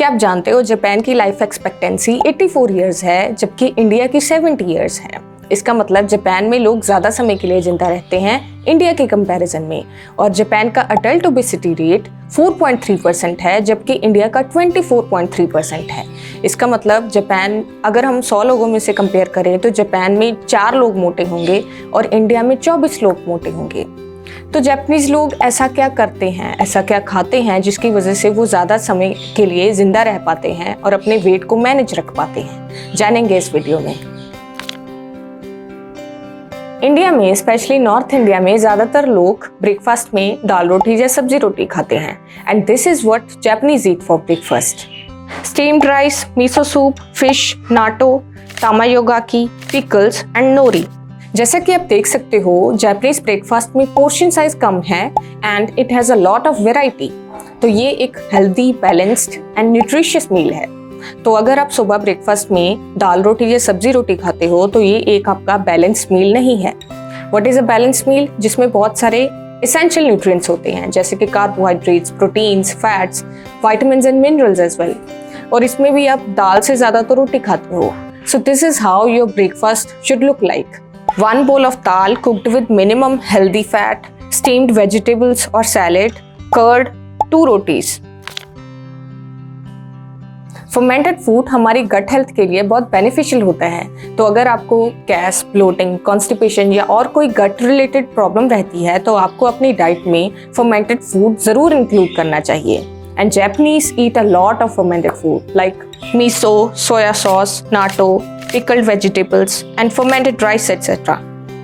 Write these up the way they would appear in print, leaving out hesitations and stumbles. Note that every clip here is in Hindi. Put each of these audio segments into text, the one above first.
क्या आप जानते हो जापान की लाइफ एक्सपेक्टेंसी 84 इयर्स है, जबकि इंडिया की 70 इयर्स है। इसका मतलब जापान में लोग ज़्यादा समय के लिए जिंदा रहते हैं इंडिया के कंपैरिजन में। और जापान का अडल्ट ओबेसिटी रेट 4.3% है, जबकि इंडिया का 24.3% है। इसका मतलब जापान, अगर हम 100 लोगों में से कंपेयर करें तो जापान में 4 लोग मोटे होंगे और इंडिया में 24 लोग मोटे होंगे। तो जापानीज लोग ऐसा क्या करते हैं, ऐसा क्या खाते हैं जिसकी वजह से वो ज़्यादा समय के लिए जिंदा रह पाते हैं और अपने वेट को मैनेज रख पाते हैं, जानेंगे इस वीडियो में। इंडिया में, स्पेशली नॉर्थ इंडिया में, ज़्यादातर लोग ब्रेकफास्ट में दाल रोटी या सब्जी रोटी खाते हैं। And this is what Japanese eat for breakfast. Steamed rice, miso soup, fish, natto, tamagoyaki, pickles and nori. जैसा कि आप देख सकते हो, जापानीज ब्रेकफास्ट में पोर्शन साइज कम है and it has a lot of variety. तो ये एक healthy, balanced and nutritious meal है। तो अगर आप सुबह ब्रेकफास्ट में दाल रोटी या सब्जी रोटी खाते हो तो ये एक आपका बैलेंस्ड मील नहीं है। What is a balanced meal? जिसमें बहुत सारे एसेंशियल न्यूट्रिएंट्स होते हैं, जैसे कि carbohydrates, proteins, fats, vitamins and minerals as well. और इसमें भी आप दाल से ज्यादा तो रोटी खाते हो। So this is how your breakfast should look like. 1 bowl of dal cooked with minimum healthy fat, steamed vegetables or salad, curd, 2 rotis. Fermented food हमारी गट हेल्थ के लिए बहुत बेनिफिशियल होता है। तो अगर आपको गैस, ब्लोटिंग, कॉन्स्टिपेशन या और कोई गट रिलेटेड प्रॉब्लम रहती है तो आपको अपनी डाइट में फर्मेंटेड फूड जरूर इंक्लूड करना चाहिए। And Japanese eat a lot of fermented food like miso, soya sauce, natto, pickled vegetables and fermented rice, etc.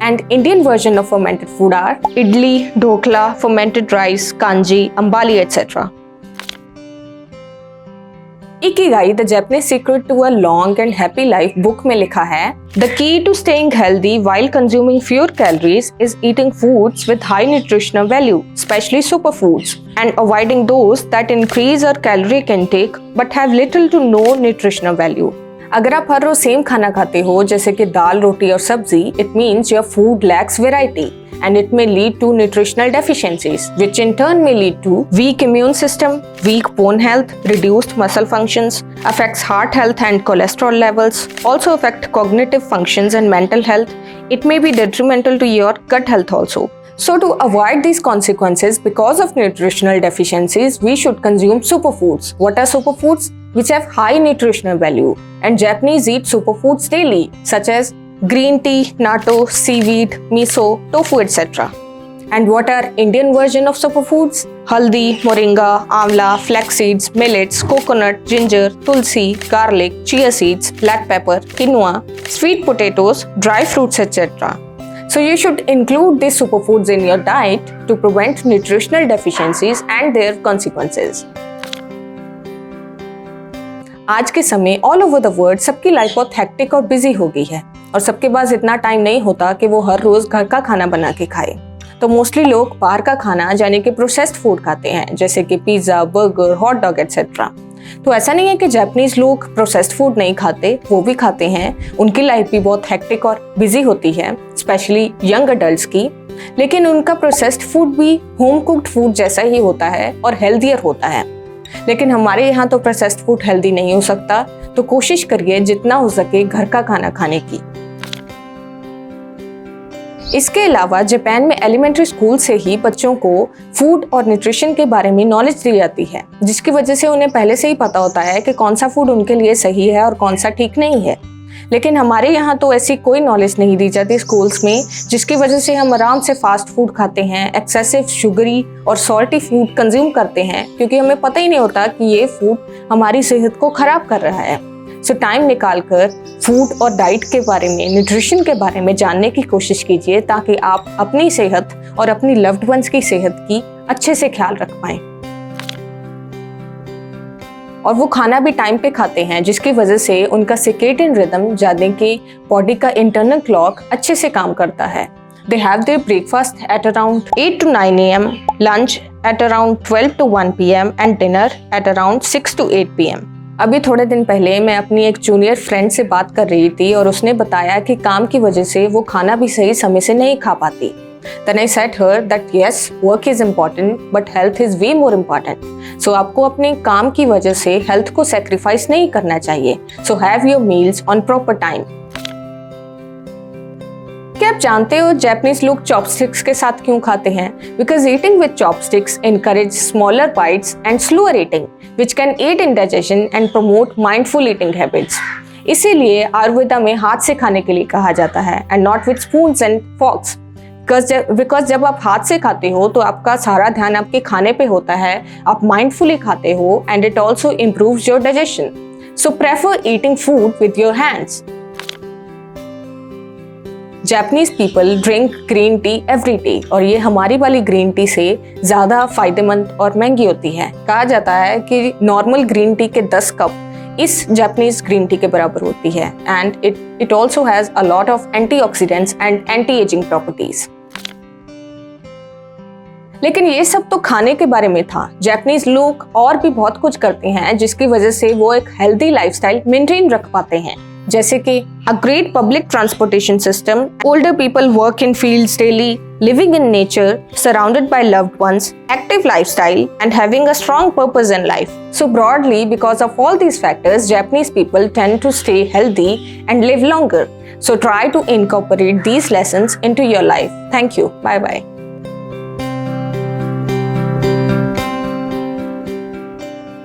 And Indian version of fermented food are idli, dhokla, fermented rice, kanji, ambali, etc. Ikigai the Japanese secret to a long and happy life book में लिखा है, The key to staying healthy while consuming fewer calories is eating foods with high nutritional value, especially superfoods, and avoiding those that increase our caloric intake but have little to no nutritional value. अगर आप हर रोज सेम खाना खाते हो, जैसे कि दाल, रोटी और सब्जी, it means your food lacks variety. And it may lead to nutritional deficiencies, which in turn may lead to weak immune system, weak bone health, reduced muscle functions, affects heart health and cholesterol levels, also affect cognitive functions and mental health. It may be detrimental to your gut health also. So to avoid these consequences because of nutritional deficiencies, we should consume superfoods. What are superfoods? Which have high nutritional value. And Japanese eat superfoods daily, such as green tea, natto, seaweed, miso, tofu, etc. And what are Indian version of superfoods? Haldi, moringa, amla, flax seeds, millets, coconut, ginger, tulsi, garlic, chia seeds, black pepper, quinoa, sweet potatoes, dry fruits, etc. So you should include these superfoods in your diet to prevent nutritional deficiencies and their consequences. आज के समय ऑल ओवर द वर्ल्ड सबकी लाइफ बहुत हेक्टिक और बिजी हो गई है और सबके पास इतना टाइम नहीं होता कि वो हर रोज घर का खाना बना के खाए। तो मोस्टली लोग बाहर का खाना, यानी कि प्रोसेस्ड फूड खाते हैं, जैसे कि pizza, burger, hot dog etcetera. तो ऐसा नहीं है कि जापानीज लोग प्रोसेस्ड फूड नहीं खाते, वो भी खाते हैं। उनकी लाइफ भी बहुत हेक्टिक और बिजी होती है, स्पेशली यंग अडल्ट्स की। लेकिन उनका प्रोसेस्ड फूड भी होम कुक्ड फूड जैसा ही होता है और हेल्दियर होता है। लेकिन हमारे यहाँ तो प्रोसेस्ड फूड हेल्दी नहीं हो सकता, तो कोशिश करिए जितना हो सके घर का खाना खाने की। इसके अलावा जापान में एलिमेंट्री स्कूल से ही बच्चों को फूड और न्यूट्रिशन के बारे में नॉलेज दी जाती है, जिसकी वजह से उन्हें पहले से ही पता होता है कि कौन सा फूड उनके लिए सही है और कौन सा ठीक नहीं है। लेकिन हमारे यहाँ तो ऐसी कोई नॉलेज नहीं दी जाती स्कूल्स में, जिसकी वजह से हम आराम से फास्ट फूड खाते हैं, एक्सेसिव शुगरी और सॉल्टी फूड कंज्यूम करते हैं, क्योंकि हमें पता ही नहीं होता कि ये फूड हमारी सेहत को खराब कर रहा है। सो टाइम निकालकर फूड और डाइट के बारे में, न्यूट्रिशन के बारे में जानने की कोशिश कीजिए, ताकि आप अपनी सेहत और अपनी लव्ड वंस की सेहत की अच्छे से ख्याल रख पाएं। और वो खाना भी टाइम पे खाते हैं, जिसकी वजह से उनका सर्केडियन रिदम, यानी कि बॉडी का इंटरनल क्लॉक, अच्छे से काम करता है। They have their breakfast at around 8 to 9 a.m., lunch at around 12 to 1 p.m. and dinner at around 6 to 8 p.m. अभी थोड़े दिन पहले मैं अपनी एक जूनियर फ्रेंड से बात कर रही थी और उसने बताया कि काम की वजह से वो खाना भी सही समय से नहीं खा पाती। Then I said her that yes, work is important, but health is way more important. सो आपको अपने काम की वजह से हेल्थ को सैक्रिफाइस नहीं करना चाहिए. So have your meals on proper time. क्या आप जानते हो जापानीज लोग चॉपस्टिक्स के साथ क्यों खाते हैं? Because eating with chopsticks encourage smaller bites and slower eating, which can aid in digestion and promote mindful eating habits. इसीलिए आयुर्वेदा में हाथ से खाने के लिए कहा जाता है and not with spoons and forks. Because जब आप हाथ से खाते हो तो आपका सारा ध्यान आपके खाने पे होता है, आप माइंडफुली खाते हो and it also improves your digestion. So prefer eating food with your hands. Japanese people drink green tea every day और ये हमारी वाली ग्रीन टी से ज़्यादा फायदेमंद और महंगी होती है. कहा जाता है कि नॉर्मल ग्रीन टी के 10 कप इस जापानीज ग्रीन टी के बराबर होती है and it also has a lot of antioxidants and anti ageing properties. लेकिन ये सब तो खाने के बारे में था. जापानीज लोग और भी बहुत कुछ करते हैं जिसकी वजह से वो एक हेल्दी लाइफस्टाइल मेंटेन रख पाते हैं, जैसे कि a great public transportation system, older people work in fields daily, living in nature, surrounded by loved ones, active lifestyle, and having a strong purpose in life. So broadly, because of all these factors, Japanese people tend to stay healthy and live longer. So try to incorporate these lessons into your life. Thank you. Bye bye.